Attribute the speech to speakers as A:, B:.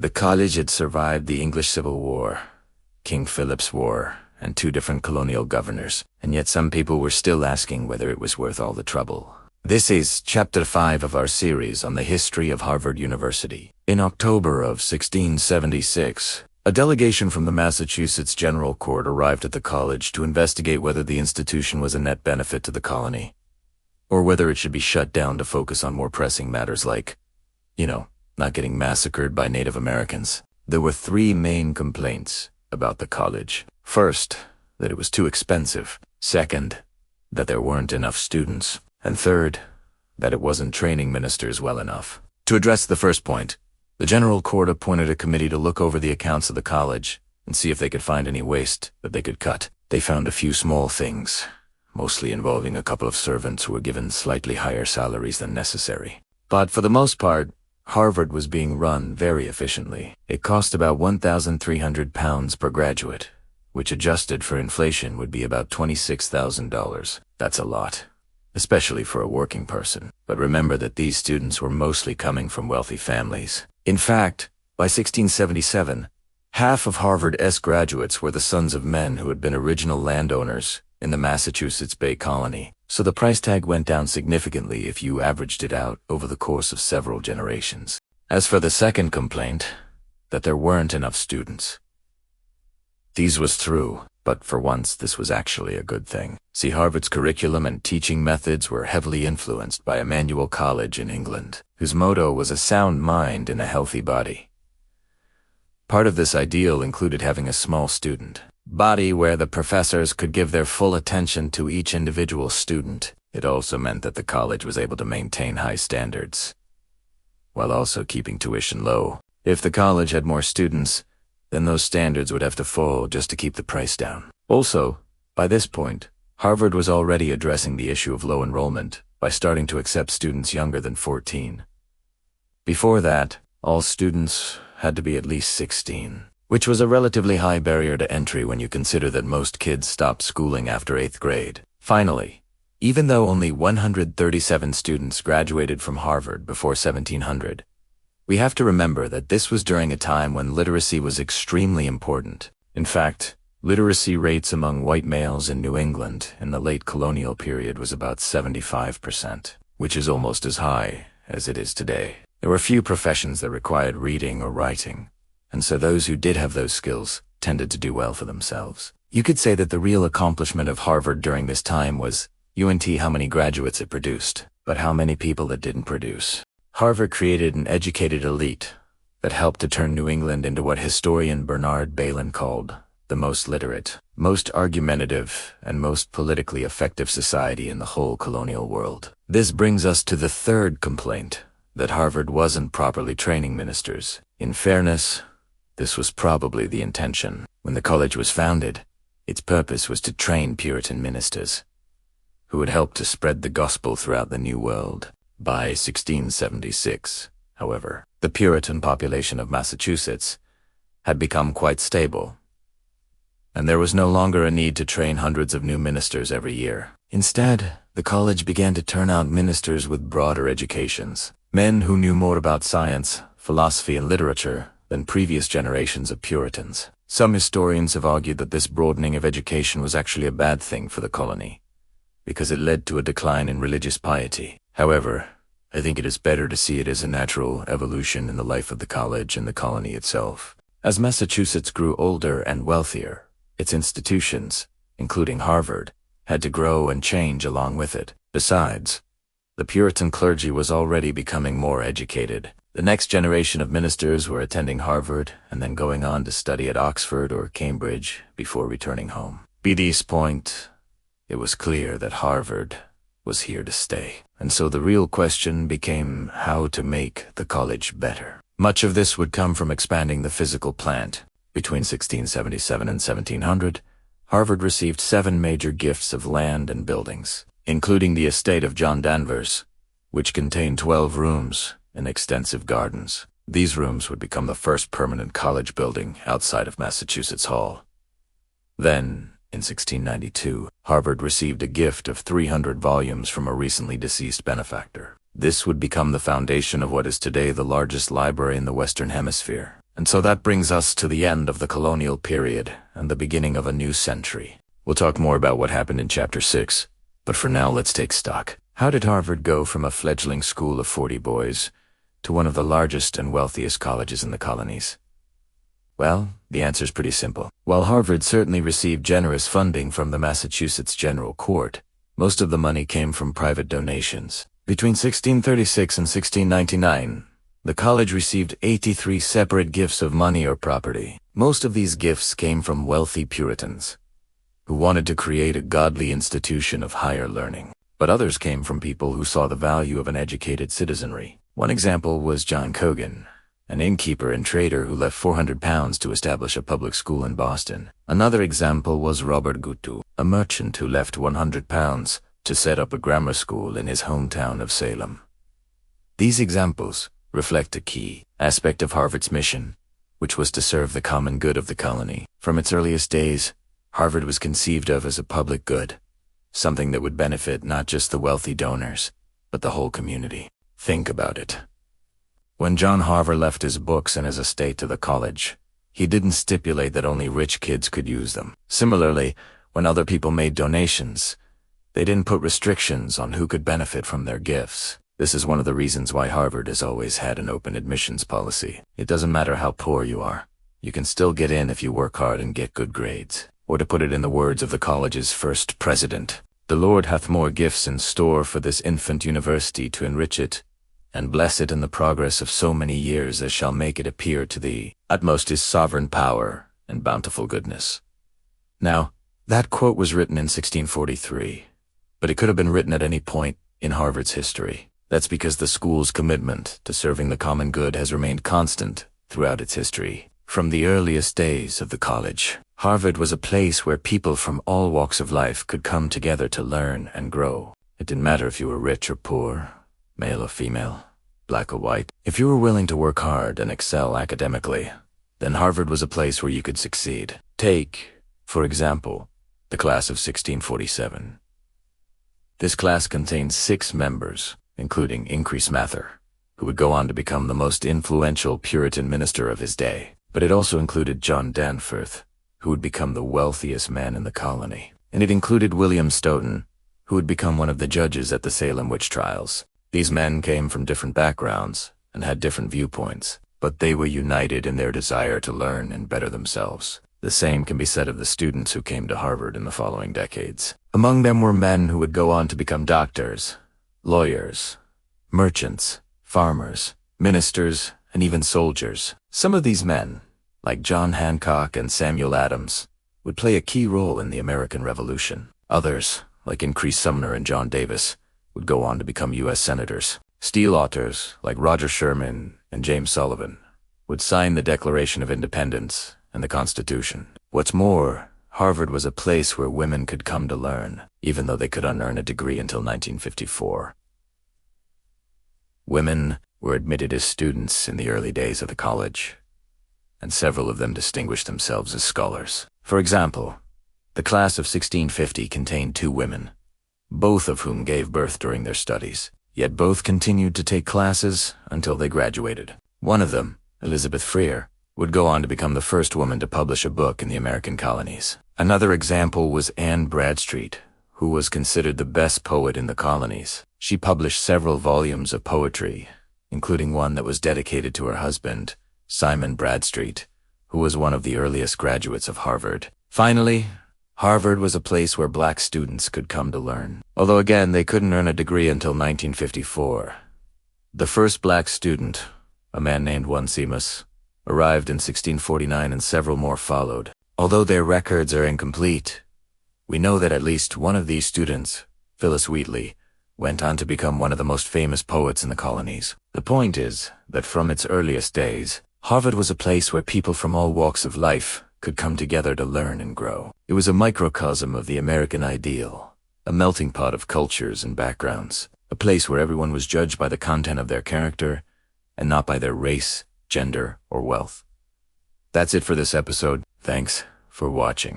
A: The college had survived the English Civil War, King Philip's War, and 2 different colonial governors, and yet some people were still asking whether it was worth all the trouble. This is Chapter 5 of our series on the history of Harvard University. In October of 1676, a delegation from the Massachusetts General Court arrived at the college to investigate whether the institution was a net benefit to the colony, or whether it should be shut down to focus on more pressing matters like, not getting massacred by Native Americans. There were 3 main complaints about the college. First, that it was too expensive. Second, that there weren't enough students. And third, that it wasn't training ministers well enough. To address the first point, the General Court appointed a committee to look over the accounts of the college and see if they could find any waste that they could cut. They found a few small things, mostly involving a couple of servants who were given slightly higher salaries than necessary. But for the most part, Harvard was being run very efficiently. It cost about £1,300 per graduate, which adjusted for inflation would be about $26,000. That's a lot, especially for a working person. But remember that these students were mostly coming from wealthy families. In fact, by 1677, half of Harvard's graduates were the sons of men who had been original landowners in the Massachusetts Bay Colony, so the price tag went down significantly if you averaged it out over the course of several generations. As for the second complaint, that there weren't enough students, these was true, but for once this was actually a good thing. See, Harvard's curriculum and teaching methods were heavily influenced by Emmanuel College in England, whose motto was a sound mind in a healthy body. Part of this ideal included having a small student body where the professors could give their full attention to each individual student. It also meant that the college was able to maintain high standards, while also keeping tuition low. If the college had more students, then those standards would have to fall just to keep the price down. Also, by this point, Harvard was already addressing the issue of low enrollment by starting to accept students younger than 14. Before that, all students had to be at least 16. Which was a relatively high barrier to entry when you consider that most kids stopped schooling after 8th grade. Finally, even though only 137 students graduated from Harvard before 1700, we have to remember that this was during a time when literacy was extremely important. In fact, literacy rates among white males in New England in the late colonial period was about 75%, which is almost as high as it is today. There were few professions that required reading or writing, and so those who did have those skills tended to do well for themselves. You could say that the real accomplishment of Harvard during this time was how many graduates it produced, but how many people it didn't produce. Harvard created an educated elite that helped to turn New England into what historian Bernard Bailyn called the most literate, most argumentative, and most politically effective society in the whole colonial world. This brings us to the third complaint, that Harvard wasn't properly training ministers. In fairness, this was probably the intention. When the college was founded, its purpose was to train Puritan ministers, who would help to spread the gospel throughout the New World. By 1676, however, the Puritan population of Massachusetts had become quite stable, and there was no longer a need to train hundreds of new ministers every year. Instead, the college began to turn out ministers with broader educations, men who knew more about science, philosophy, and literature than previous generations of Puritans. Some historians have argued that this broadening of education was actually a bad thing for the colony, because it led to a decline in religious piety. However, I think it is better to see it as a natural evolution in the life of the college and the colony itself. As Massachusetts grew older and wealthier, its institutions, including Harvard, had to grow and change along with it. Besides, the Puritan clergy was already becoming more educated. The next generation of ministers were attending Harvard and then going on to study at Oxford or Cambridge before returning home. By this point, it was clear that Harvard was here to stay. And so the real question became how to make the college better. Much of this would come from expanding the physical plant. Between 1677 and 1700, Harvard received 7 major gifts of land and buildings, including the estate of John Danvers, which contained 12 rooms and extensive gardens. These rooms would become the first permanent college building outside of Massachusetts Hall. Then, in 1692, Harvard received a gift of 300 volumes from a recently deceased benefactor. This would become the foundation of what is today the largest library in the Western Hemisphere. And so that brings us to the end of the colonial period and the beginning of a new century. We'll talk more about what happened in Chapter 6, but for now let's take stock. How did Harvard go from a fledgling school of 40 boys to one of the largest and wealthiest colleges in the colonies? Well, the answer's pretty simple. While Harvard certainly received generous funding from the Massachusetts General Court, most of the money came from private donations. Between 1636 and 1699, the college received 83 separate gifts of money or property. Most of these gifts came from wealthy Puritans who wanted to create a godly institution of higher learning. But others came from people who saw the value of an educated citizenry. One example was John Cogan, an innkeeper and trader who left £400 to establish a public school in Boston. Another example was Robert Gutu, a merchant who left £100 to set up a grammar school in his hometown of Salem. These examples reflect a key aspect of Harvard's mission, which was to serve the common good of the colony. From its earliest days, Harvard was conceived of as a public good, something that would benefit not just the wealthy donors, but the whole community. Think about it. When John Harvard left his books and his estate to the college, he didn't stipulate that only rich kids could use them. Similarly, when other people made donations, they didn't put restrictions on who could benefit from their gifts. This is one of the reasons why Harvard has always had an open admissions policy. It doesn't matter how poor you are. You can still get in if you work hard and get good grades. Or to put it in the words of the college's first president, "The Lord hath more gifts in store for this infant university to enrich it, and bless it in the progress of so many years as shall make it appear to the utmost his sovereign power and bountiful goodness." Now, that quote was written in 1643, but it could have been written at any point in Harvard's history. That's because the school's commitment to serving the common good has remained constant throughout its history. From the earliest days of the college, Harvard was a place where people from all walks of life could come together to learn and grow. It didn't matter if you were rich or poor, male or female, black or white. If you were willing to work hard and excel academically, then Harvard was a place where you could succeed. Take, for example, the class of 1647. This class contained 6 members, including Increase Mather, who would go on to become the most influential Puritan minister of his day. But it also included John Danforth, who would become the wealthiest man in the colony. And it included William Stoughton, who would become one of the judges at the Salem witch trials. These men came from different backgrounds and had different viewpoints, but they were united in their desire to learn and better themselves. The same can be said of the students who came to Harvard in the following decades. Among them were men who would go on to become doctors, lawyers, merchants, farmers, ministers, and even soldiers. Some of these men, like John Hancock and Samuel Adams, would play a key role in the American Revolution. Others, like Increase Sumner and John Davis, would go on to become U.S. senators. Steel authors, like Roger Sherman and James Sullivan, would sign the Declaration of Independence and the Constitution. What's more, Harvard was a place where women could come to learn, even though they couldn't earn a degree until 1954. Women were admitted as students in the early days of the college, and several of them distinguished themselves as scholars. For example, the class of 1650 contained 2 women, both of whom gave birth during their studies, yet both continued to take classes until they graduated. One of them, Elizabeth Freer, would go on to become the first woman to publish a book in the American colonies. Another example was Anne Bradstreet, who was considered the best poet in the colonies. She published several volumes of poetry, including one that was dedicated to her husband, Simon Bradstreet, who was one of the earliest graduates of Harvard. Finally, Harvard was a place where black students could come to learn, although again they couldn't earn a degree until 1954. The first black student, a man named Onesimus, arrived in 1649 and several more followed. Although their records are incomplete, we know that at least one of these students, Phillis Wheatley, went on to become one of the most famous poets in the colonies. The point is that from its earliest days, Harvard was a place where people from all walks of life could come together to learn and grow. It was a microcosm of the American ideal, a melting pot of cultures and backgrounds, a place where everyone was judged by the content of their character and not by their race, gender, or wealth. That's it for this episode. Thanks for watching.